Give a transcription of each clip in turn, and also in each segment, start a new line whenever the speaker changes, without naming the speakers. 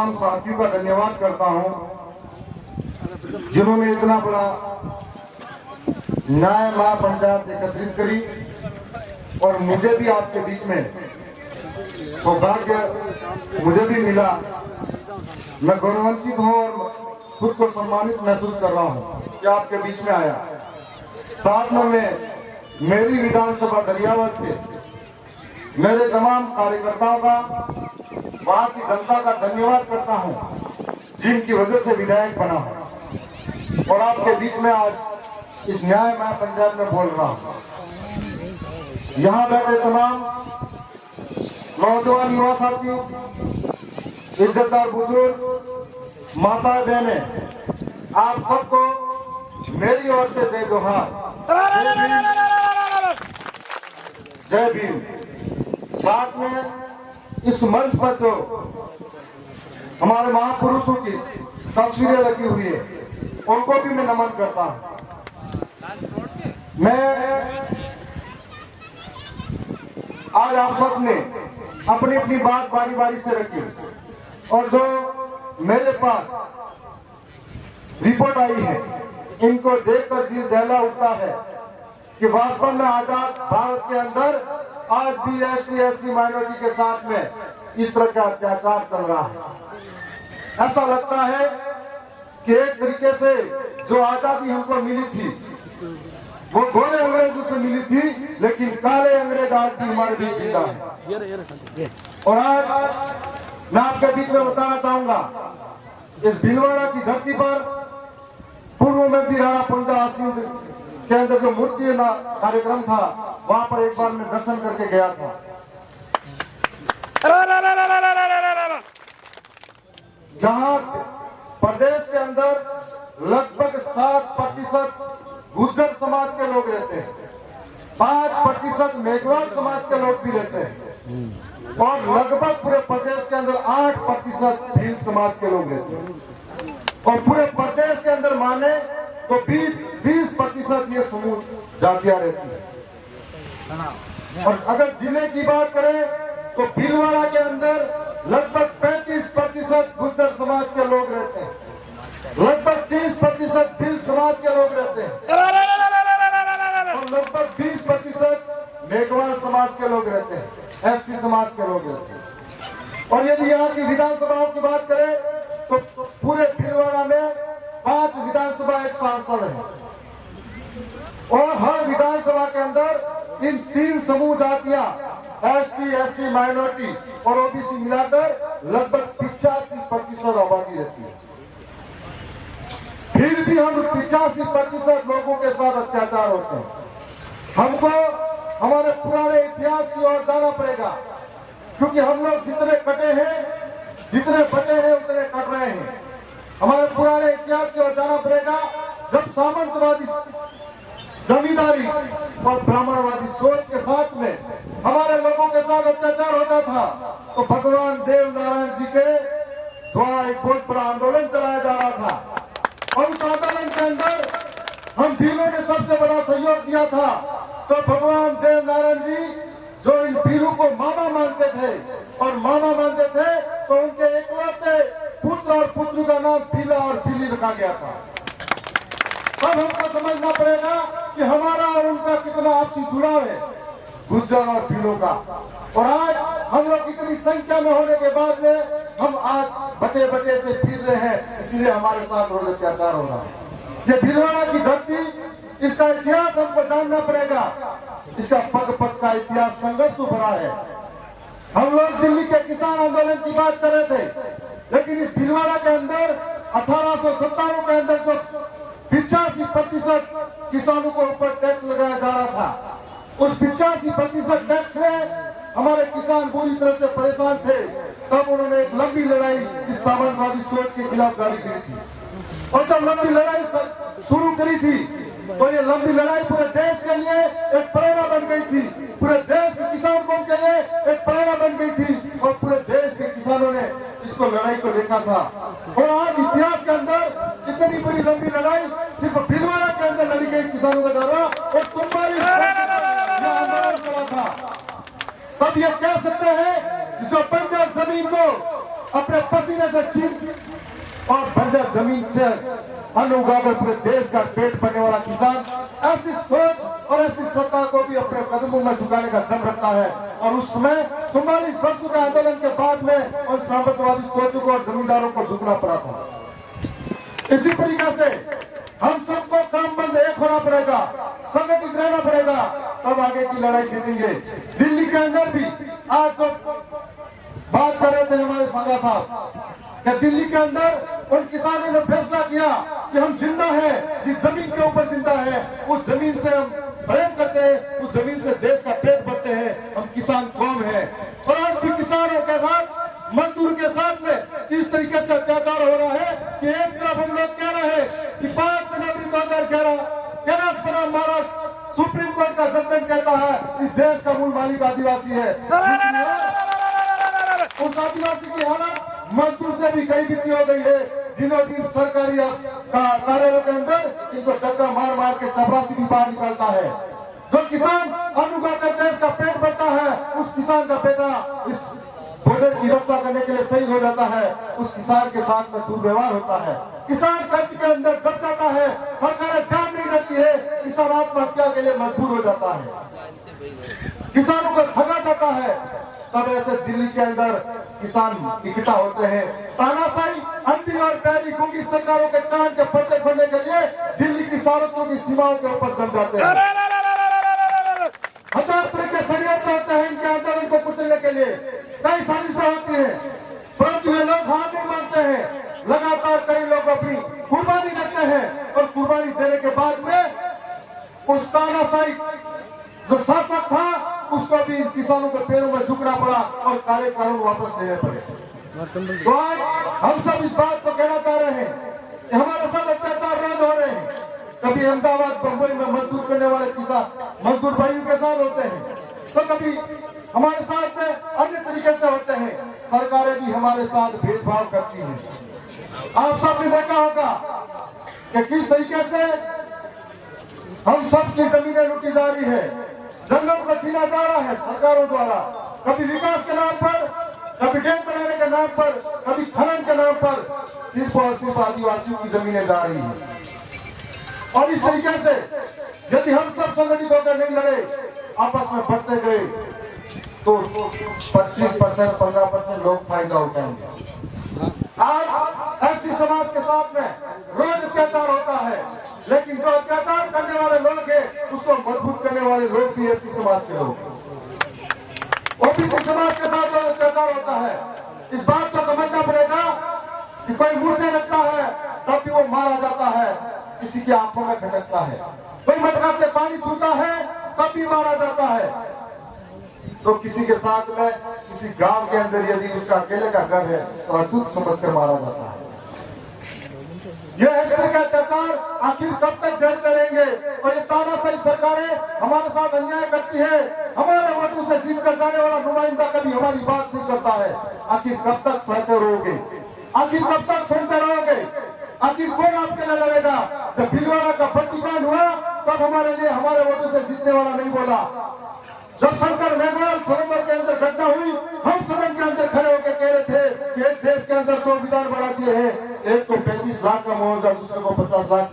तमाम साथियों का धन्यवाद करता हूं जिन्होंने इतना बड़ा न्याय महापंचायत एकत्रित करी और मुझे भी आपके बीच में सौभाग्य मुझे भी मिला। मैं गौरवान्वित हूँ और खुद को सम्मानित महसूस कर रहा हूँ कि आपके बीच में आया। साथ में मैं मेरी विधानसभा दरियावत के मेरे तमाम कार्यकर्ताओं का, वहां की जनता का धन्यवाद करता हूं जिनकी वजह से विधायक बना हूं और आपके बीच में आज इस न्याय महापंचायत में बोल रहा हूं। यहाँ बैठे तमाम नौजवान युवा साथी, इज्जतदार बुजुर्ग, माता बहने, आप सबको मेरी ओर से जय जोहार, जय भीम। साथ में इस मंच पर जो हमारे महापुरुषों की तस्वीरें लगी हुई है उनको भी मैं नमन करता हूं। मैं आज आप सब ने अपनी अपनी बात बारी बारी से रखी और जो मेरे पास रिपोर्ट आई है इनको देखकर दिल दहला उठता है कि वास्तव में आजाद भारत के अंदर आज भी एसटी एससी माइनॉरिटी के साथ में इस तरह का अत्याचार चल रहा है। ऐसा लगता है कि एक तरीके से जो आजादी हमको मिली थी वो गोरे अंग्रेजों से मिली थी, लेकिन काले अंग्रेज आज भी हमारे बीच जिंदा है। और आज मैं आपके बीच में बताना चाहूंगा, इस भीलवाड़ा की धरती पर पूर्व में भी राणा पंजा हासिल के अंदर जो मूर्ति कार्यक्रम था वहां पर एक बार मैं दर्शन करके गया था। जहां प्रदेश के अंदर लगभग 7% गुर्जर समाज के लोग रहते हैं, 5% मेघवाल समाज के लोग भी रहते हैं और लगभग पूरे प्रदेश के अंदर 8% भील समाज के लोग रहते हैं और पूरे प्रदेश के अंदर माने तो 20% ये समूह जातियां रहती है। और अगर जिले की बात करें तो भीलवाड़ा के अंदर लगभग 35% गुर्जर समाज के लोग रहते हैं, लगभग 30% भील समाज के लोग रहते हैं और लगभग 20% मेघवाल समाज के लोग रहते हैं, एससी समाज के लोग रहते हैं। और यदि यहाँ की विधानसभाओं की बात करें तो पूरे भीलवाड़ा में 5 विधानसभा एक सांसद है और हर विधानसभा के अंदर इन 3 समूह जातियां एसटी एससी माइनॉरिटी और ओबीसी मिलाकर लगभग 85% आबादी रहती है। फिर भी हम 85% लोगों के साथ अत्याचार होते हैं। हमको हमारे पुराने इतिहास की ओर जाना पड़ेगा, क्योंकि हम लोग जितने कटे हैं, जितने बटे हैं उतने कट रहे हैं। हमारे पुराने इतिहास की ओर जाना पड़ेगा। जब सामंतवादी जमींदारी और ब्राह्मणवादी सोच के साथ में हमारे लोगों के साथ अत्याचार होता था तो भगवान देव नारायण जी के द्वारा एक बहुत बड़ा आंदोलन चलाया जा रहा था और उस आंदोलन के अंदर हम भीलों ने सबसे बड़ा सहयोग दिया था। तो भगवान देव नारायण जी जो इन भीलों को मामा मानते थे और मामा मानते थे तो उनके एकलौते पुत्र और पुत्री का नाम भीला और भीली रखा गया था। तब हमको समझना पड़ेगा कि हमारा और उनका कितना आपसी जुड़ाव है, गुर्जर और भीलों का। और आज हम लोग इतनी संख्या में होने के बाद में हम आज बटे बटे से फिर रहे हैं, इसलिए हमारे साथ रोज अत्याचार हो रहा है। ये भीलवाड़ा की धरती, इसका इतिहास हमको जानना पड़ेगा। इसका पग पग का इतिहास संघर्ष भरा है। हम लोग दिल्ली के किसान आंदोलन की बात कर रहे थे, लेकिन इस भीलवाड़ा के अंदर 1897 के अंदर जो 85% किसानों को ऊपर टैक्स लगाया जा रहा था, उस 85% टैक्स से हमारे किसान पूरी तरह से परेशान थे। तब उन्होंने एक लंबी लड़ाई इस सामंतवादी सोच के खिलाफ जारी की थी और जब लंबी लड़ाई शुरू करी थी तो ये लंबी लड़ाई पूरे देश के लिए एक प्रेरणा बन गई थी, पूरे देश के किसानों के लिए एक प्रेरणा बन गई थी और पूरे देश के किसानों ने इसको लड़ाई को देखा था। और आज इतिहास के अंदर इतनी बड़ी लंबी लड़ाई सिर्फ भीलवाड़ा के अंदर लड़ी गई किसानों के द्वारा और 44 आंदोलन चला था। तब ये कह सकते हैं कि जो बंजर जमीन को अपने पसीने से छीन और बंजर जमीन से अन्न उगाकर पूरे देश का पेट भरने वाला किसान ऐसी सोच और ऐसी सत्ता को भी अपने कदमों में झुकाने का दम रखता है। और उस समय 44 वर्षों के आंदोलन के बाद में और साम्राज्यवादी सोचों को और जमींदारों को झुकना पड़ा था। इसी तरीके से हम सबको काम बंद एक होना पड़ेगा, संगठित रहना पड़ेगा, तब आगे की लड़ाई जीतेंगे। दिल्ली के अंदर भी आज जो बात कर रहे थे हमारे संगा साहब कि दिल्ली के अंदर उन किसानों ने फैसला किया कि हम जिंदा हैं, जिस जमीन के ऊपर जिंदा है उस जमीन से हम प्रेम करते हैं, उस जमीन से देश का पेट भरते हैं, हम किसान कौम है। और आज भी किसानों के साथ मजदूर के साथ में इस तरीके से अत्याचार हो रहा है कि एक तरफ हम लोग कह रहे हैं कि 5 जनवरी 2011 बनाम महाराष्ट्र सुप्रीम कोर्ट का जजमेंट कहता है इस देश का मूल मालिक आदिवासी है। उस आदिवासी की हालत मजदूर से भी कई बीती हो गई है। दिनों दिन सरकारी कार्यालयों के अंदर इनको धक्का मार मार के चपरासी भी बाहर निकलता है। जो किसान अन्न उगाकर देश का पेट भरता है उस किसान का बेटा इस भोजन की रक्षा करने के लिए शहीद हो जाता है, उस किसान के साथ में दुर्व्यवहार होता है। किसान कर्ज के अंदर दब जाता है, सरकारें ध्यान नहीं रखती है, किसान आत्महत्या के लिए मजबूर हो जाता है, किसानों को ठगा जाता है। तब ऐसे दिल्ली के अंदर किसान इकट्ठा होते हैं, तानाशाही अंधी और पैरी गूंगी सरकारों के कान के पर्दे खोलने के लिए दिल्ली की सारतों की सीमाओं के ऊपर जम जाते हैं। हजार तरह के षड्यंत्र होते हैं इनके आंदोलन को कुचलने के लिए, कई साजिशें होती है, परंतु ये लोग हार नहीं मानते हैं। लगातार कई लोग अपनी कुर्बानी देते हैं और कुर्बानी देने के बाद में उस तानाशाही जो शासक था उसको भी किसानों के पैरों में झुकना पड़ा और काले कानून वापस लेने पड़े। तो आज हम सब इस बात को कहना चाह रहे हैं कि हमारे साथ अत्याचार रोज हो रहे हैं। कभी अहमदाबाद बम्बई में मजदूर करने वाले किसान मजदूर भाइयों के साथ होते हैं, तो कभी हमारे साथ में अन्य तरीके से होते हैं। सरकारें भी हमारे साथ भेदभाव करती हैं। आप सबने देखा होगा कि किस तरीके से हम सबकी जमीनें लूटी जा रही है, जंगल को छीना जा रहा है सरकारों द्वारा, कभी विकास के नाम पर, कभी डैम बनाने के नाम पर, कभी खनन के नाम पर सिर्फ और सिर्फ आदिवासियों की जमीनें जा रही हैं। और इस तरीके से यदि हम सब संगठित होकर नहीं लड़े, आपस में बढ़ते गए तो 25% 15% लोग फायदा उठाएंगे। आज ऐसी समाज के साथ में रोज अत्याचार होता है, लेकिन जो अत्याचार करने वाले लोग हैं उसको मजबूत करने वाले लोग भी ऐसी समाज के लोग। ओबीसी समाज के साथ रोज अत्याचार होता है। इस बात को समझना पड़ेगा कि कोई मूर्छे रखता है तब भी वो मारा जाता है, किसी की आंखों में खटकता है, कोई मटका से पानी छूता है तब भी मारा जाता है। तो किसी के साथ में किसी गांव के अंदर यदि उसका अकेले का घर है तो अछूत समझकर मारा जाता है। यह ऐसे का अत्याचार आखिर कब तक झेलते रहेंगे? और ये तानाशाही सरकारें हमारे साथ अन्याय करती है, हमारे वोटों से जीत कर जाने वाला नुमाइंदा कभी हमारी बात नहीं करता है। आखिर कब तक सहते रहोगे? आखिर कब तक सुनते रहोगे? आखिर कौन आपके लिए लड़ेगा? जब भीलवाड़ा का बट्टीकांड हुआ तब हमारे लिए हमारे वोटों से जीतने वाला नहीं बोला। जब शंकर मेघवाल सरोवर के अंदर घटना हुई, हम सदन के अंदर खड़े होकर कह रहे थे कि एक देश के अंदर 2 विधान बढ़ा दिए हैं, एक को 35 लाख का मुआवजा, दूसरे को 50 लाख।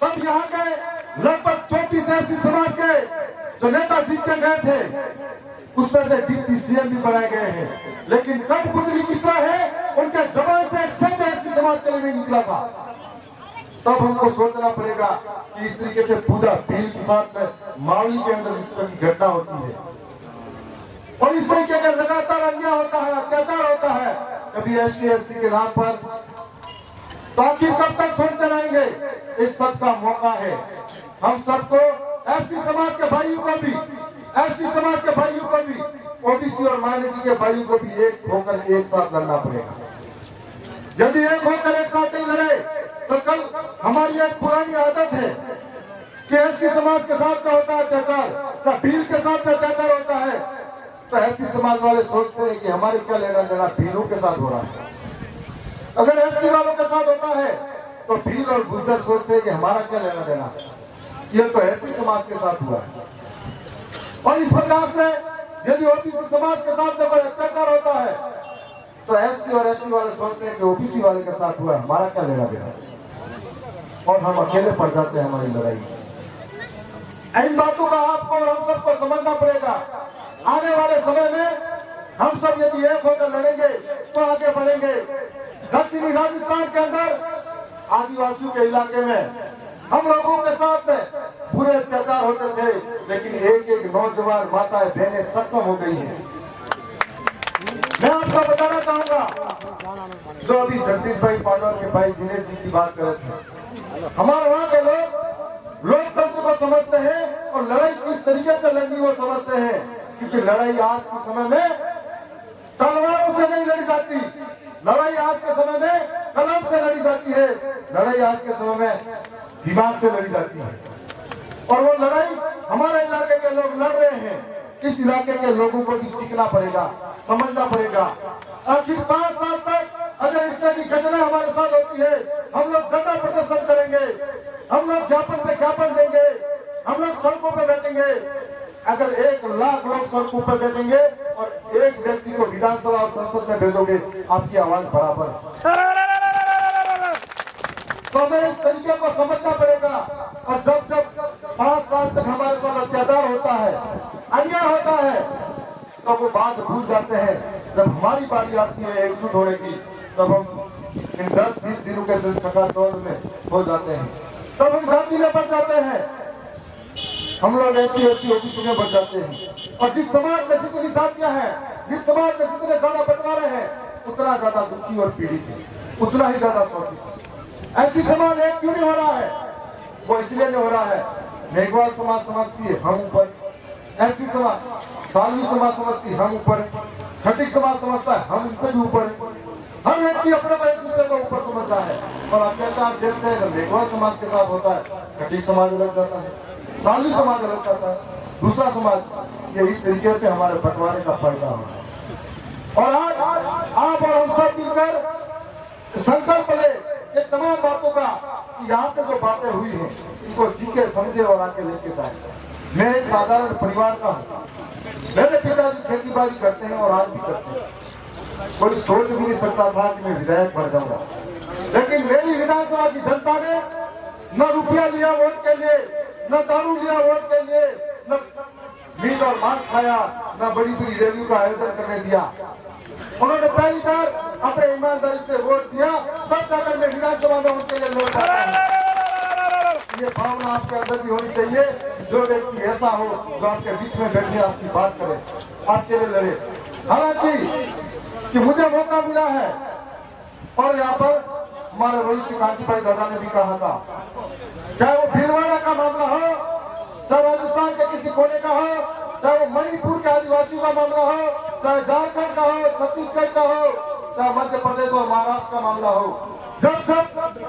तब यहाँ के लगभग 34 ऐसी समाज के जो नेता जीत के गए थे उसमें से डिप्टी सीएम भी बनाए गए हैं, लेकिन कठपुतली कितना है उनके जबान से एक शब्द ऐसी समाज के लिए नहीं निकला था। तब हमको सोचना पड़ेगा कि इस तरीके से पूजा भील के साथ में मावली के अंदर इस तरह की घटना होती है और इस तरीके का लगातार अन्याय होता है, अत्याचार होता है, कभी एसटी एससी के नाम पर, तो आखिर कब तक सुनते रहेंगे? इस सब का मौका है हम सबको, एससी समाज के भाइयों को भी, एसटी समाज के भाइयों को भी, ओबीसी और माइनॉरिटी के भाइयों को भी एक होकर एक साथ लड़ना पड़ेगा। यदि एक होकर एक साथ नहीं लड़े तो कल हमारी एक पुरानी आदत है कि एससी समाज के साथ का होता है अत्याचार, भील के साथ अत्याचार होता है, तो एससी समाज वाले सोचते हैं कि हमारे क्या लेना देना भीलों के साथ हो रहा है। अगर एससी वालों के साथ होता है तो भील और गुर्जर सोचते हैं कि हमारा क्या लेना देना, ये तो एससी समाज के साथ हुआ है। और इस प्रकार से यदि ओबीसी समाज के साथ कोई अत्याचार होता है तो एससी और एसटी वाले सोचते हैं कि ओबीसी वाले के साथ हुआ, हमारा क्या लेना देना, और हम अकेले पड़ जाते हैं हमारी लड़ाई में। इन बातों का आपको और हम सबको समझना पड़ेगा। आने वाले समय में हम सब यदि एक होकर लड़ेंगे तो आगे बढ़ेंगे। दक्षिणी राजस्थान के अंदर आदिवासियों के इलाके में हम लोगों के साथ में बुरे अत्याचार होते थे, लेकिन एक एक नौजवान माताएं बहनें सक्षम हो गई हैं। मैं आपको बताना चाहूंगा, जो अभी जगदीश भाई पाडवाल के भाई दिनेश जी की बात कर रहे थे, हमारे वहां के लोग लोकतंत्र को समझते हैं और लड़ाई किस तरीके से लड़नी वो समझते हैं, क्योंकि लड़ाई आज के समय में तलवारों से नहीं लड़ी जाती, लड़ाई आज के समय में कलम से लड़ी जाती है, लड़ाई आज के समय में दिमाग से लड़ी जाती है। और वो लड़ाई हमारे इलाके के लोग लड़ रहे हैं। इस इलाके के लोगों को भी सीखना पड़ेगा, समझना पड़ेगा। आखिर 5 साल तक अगर इस तरह की घटना हमारे साथ होती है, हम लोग धरना प्रदर्शन करेंगे, हम लोग ज्ञापन पे ज्ञापन देंगे, हम लोग सड़कों पे बैठेंगे। अगर 1 लाख लोग सड़कों पे बैठेंगे और एक व्यक्ति को विधानसभा और संसद में भेजोगे, आपकी आवाज बराबर। तो हमें इस तरीके को समझना पड़ेगा। और जब जब 5 साल तक हमारे साथ अत्याचार होता है, अन्याय होता है, तो वो बात भूल जाते हैं। जब हमारी बारी आती है एकजुट होने की, तब हम इन 10-20 दिनों के चकाचौंध में हो जाते हैं, तब हम जाति में बढ़ जाते हैं, हम लोग एसटी एससी ओबीसी में बढ़ जाते हैं। और जिस समाज में जितनी जातियां हैं, जिस समाज में जितने ज्यादा बंटवारे हैं, उतना ज्यादा दुखी और पीड़ित है, उतना ही ज्यादा शोषित। ऐसी समाज एक क्यों नहीं हो रहा है? वो इसलिए नहीं हो रहा है, मेघवाल समाज समझती है हम ऊपर, ऐसी समाज सालवी समाज समझती है हम ऊपर, खटिक समाज समझता है हम उनसे भी ऊपर। हर व्यक्ति अपने को एक दूसरे को ऊपर समझता है और अत्याचार देखते हैं। मेघवाल समाज के साथ होता है, खटिक समाज अलग जाता है, सालवी समाज अलग जाता है, दूसरा समाज। ये इस तरीके से हमारे बंटवारे का फायदा होता है। और आज आप और हम सब मिलकर संकल्प ले ये तमाम बातों का, यहाँ से जो बातें हुई हैं, इनको सीखे समझे और आगे लेके जाए। मैं एक साधारण परिवार का हूँ, मेरे पिताजी खेती बाड़ी करते हैं और आज भी करते हैं। कोई सोच भी नहीं सकता था कि मैं विधायक बन जाऊंगा, लेकिन मेरी विधानसभा की जनता ने न रुपया लिया वोट के लिए, न दारू लिया वोट के लिए, न मीट और मांस खाया, न बड़ी बड़ी रैलियों का आयोजन करने दिया। उन्होंने पहली बार अपने ईमानदारी से वोट दिया, तब जाकर मैं विधानसभा में उनके लिए लौट आता हूं। ये भावना आपके अंदर भी होनी चाहिए। जो व्यक्ति ऐसा हो जो आपके बीच में बैठे आपकी बात करे, आपके लिए लड़े। हालांकि कि मुझे मौका मिला है, और यहाँ पर हमारे वरिष्ठ कांति भाई दादा ने भी कहा था, चाहे वो भीलवाड़ा का मामला हो, चाहे राजस्थान के किसी कोने का हो, चाहे वो मणिपुर के आदिवासियों का मामला हो, चाहे झारखंड का हो, छत्तीसगढ़ का हो, चाहे मध्य प्रदेश और महाराष्ट्र का मामला हो, जब जब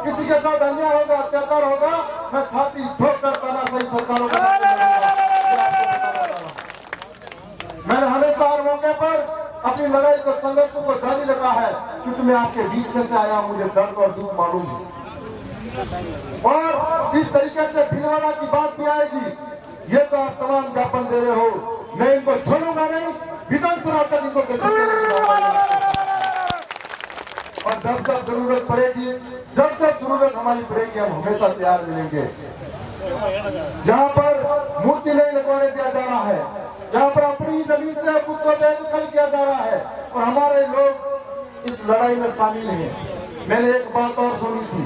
किसी के साथ अन्याय होगा, अत्याचार होगा, मैं छाती ठोक कर तानाशाही सरकारों को मैंने हमेशा हर मौके पर अपनी लड़ाई को, संघर्ष को जारी रखा है, क्योंकि मैं आपके बीच में से आया, मुझे दर्द और दुख मालूम है। और इस तरीके से भीलवाड़ा की बात भी आएगी। ये तो आप तमाम ज्ञापन दे रहे हो, मैं इनको छोड़ूंगा नहीं, विधानसभा तक इनको और जब जब जरूरत पड़ेगी, जब जब जरूरत हमारी पड़ेगी, हम हमेशा तैयार मिलेंगे। यहाँ पर मूर्ति नहीं लगवाने दिया जा रहा है, यहाँ पर अपनी जमीन से खुद को बेदखल किया जा रहा है, और हमारे लोग इस लड़ाई में शामिल हैं। मैंने एक बात और सुनी थी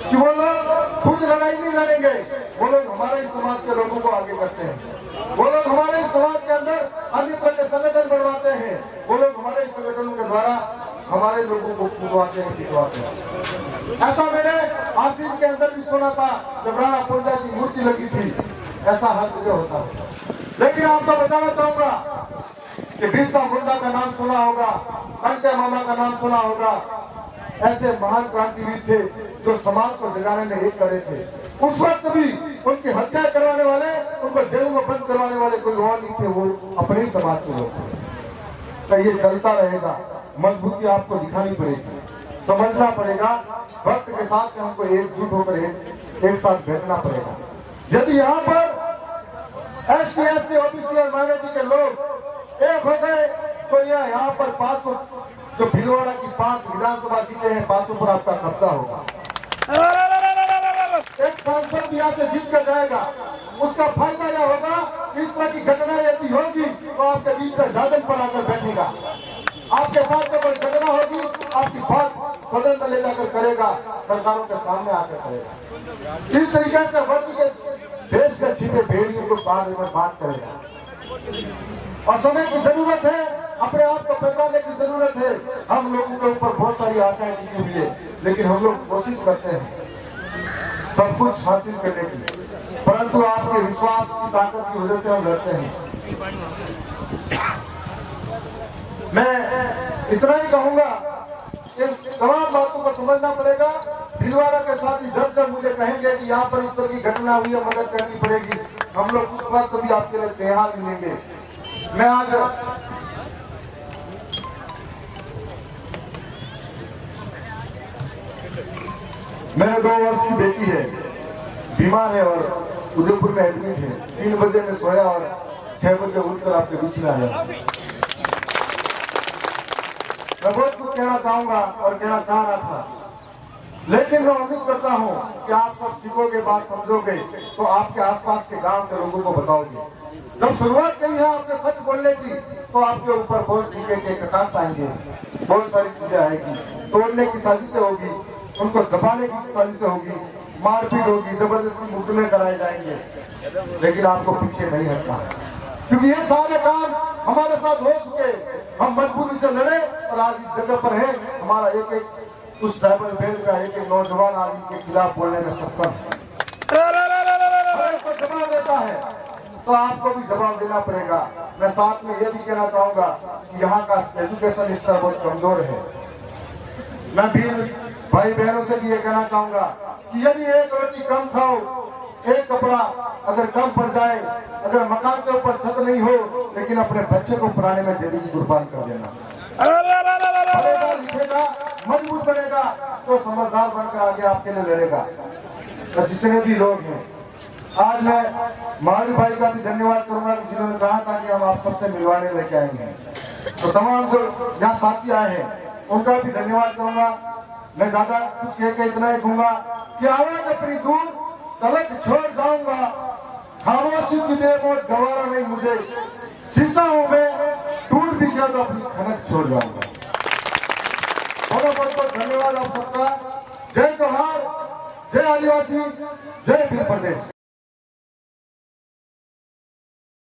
कि वो लोग खुद लड़ाई नहीं लड़ेंगे, वो लोग हमारे इस समाज के लोगों को आगे करते हैं, वो लोग हमारे इस समाज के अंदर अन्य तरह के संगठन बनवाते हैं, वो लोग हमारे इस संगठनों के द्वारा हमारे लोगों को खुदवाते हैं, पिटवाते हैं। ऐसा मैंने आसिफ के अंदर भी सुना था, जब राणा पुंजा की मूर्ति लगी थी, ऐसा हर जगह होता है। लेकिन आपको बताना चाहूंगा कि बिरसा मुंडा का नाम सुना होगा, कंटे मामा का नाम सुना होगा, ऐसे महान क्रांतिवीर थे जो समाज को जगाने में एक करे थे। उस वक्त भी उनकी हत्या करवाने वाले, उनको जेलों में बंद करवाने वाले कोई और नहीं थे, वो अपने ही समाज के लोग थे। तो ये चलता रहेगा, मजबूती आपको दिखानी पड़ेगी, समझना पड़ेगा, वक्त के साथ में हमको एकजुट होकर एक साथ बैठना पड़ेगा। यदि यहाँ पर एसटी एससी ओबीसी और माइनॉरिटी के लोग एक हो गए, तो यह यहाँ पर जो भीलवाड़ा की 5 विधानसभा सीटें हैं, 5 पर आपका कब्जा होगा। एक सांसद यहाँ से जीत कर जाएगा, उसका फायदा यह होगा, इस तरह की घटना यदि होगी तो आपके बीच में जादन पर आकर बैठेगा, आपके साथ में कोई घटना होगी, आपकी बात सदन में ले जाकर करेगा, सरकारों के सामने आकर करेगा। इस तरीके से वर्ग के देश के छिपे भेड़ियों को बात करेगा। और समय की जरूरत है, अपने आप को पहचानने की जरूरत है। हम लोगों के ऊपर बहुत सारी आशाएं टिकी हुई है, लेकिन हम लोग कोशिश करते हैं सब कुछ हासिल करने की, परंतु आपके विश्वास की ताकत की वजह से हम लड़ते हैं। मैं इतना ही कहूंगा, इस तमाम बातों को समझना पड़ेगा। भीलवाड़ा के साथ ही जब जब मुझे कहेंगे कि यहाँ पर इस तरह की घटना हुई है, मदद करनी पड़ेगी, हम लोग उस वक्त भी आपके लिए तैयार मिलेंगे। मैं आज मेरे 2 वर्ष की बेटी है, बीमार है और उदयपुर में एडमिट है। 3 बजे में सोया और 6 बजे उठकर आपके बीच में आया। मैं बहुत कुछ कहना चाहूंगा और कहना चाह रहा था, लेकिन मैं उम्मीद करता हूं कि आप सब सीखोगे, बात समझोगे, तो आपके आसपास के गांव के लोगों को बताओगे। जब शुरुआत करी है आपने सच बोलने की, तो आपके ऊपर बहुत तरीके के कटाक्ष आएंगे, बहुत सारी चीजें आएगी, तोड़ने की साजिशें होगी, उनको दबाने की साजिशें होगी, मारपीट होगी, जबरदस्ती मुकदमे कराए जाएंगे, लेकिन आपको पीछे नहीं हटना है, क्योंकि ये सारे काम हमारे साथ हो चुके। हम मजबूरी से लड़े और आज इस जगह पर है। हमारा एक एक उस ट्राइबल बेल्ट का एक एक नौजवान आज इनके खिलाफ बोलने में सक्षम है। जवाब देता है तो आपको भी जवाब देना पड़ेगा। मैं साथ में यह भी कहना चाहूंगा कि यहाँ का एजुकेशन स्तर बहुत कमजोर है। मैं भी भाई बहनों से भी ये कहना चाहूंगा कि यदि एक रोटी कम खाओ, एक कपड़ा अगर कम पड़ जाए, अगर मकान के ऊपर छत नहीं हो, लेकिन अपने बच्चे को पढ़ाने में जल्दी कुर्बान कर देना। लिखेगा, मजबूत बनेगा तो समझदार बनकर आगे आपके लिए लड़ेगा। तो जितने भी लोग हैं, आज मैं महावीर भाई का भी धन्यवाद करूंगा कि जिन्होंने कहा था कि हम आप सबसे मिलवाने लेके आएंगे। तो तमाम जो यहाँ साथी आए हैं उनका भी धन्यवाद करूंगा। मैं ज्यादा कुछ कह के इतना ही कहूंगा कि आवाज अपनी दूर तलक छोड़ जाऊंगा, खामोशी की बेमौत गवारा नहीं मुझे, शीशा हूं मैं, टूट भी गया तो अपनी खनक छोड़ जाऊंगा। बहुत बहुत धन्यवाद आप सबका। जय जोहार, जय आदिवासी, जय भील प्रदेश।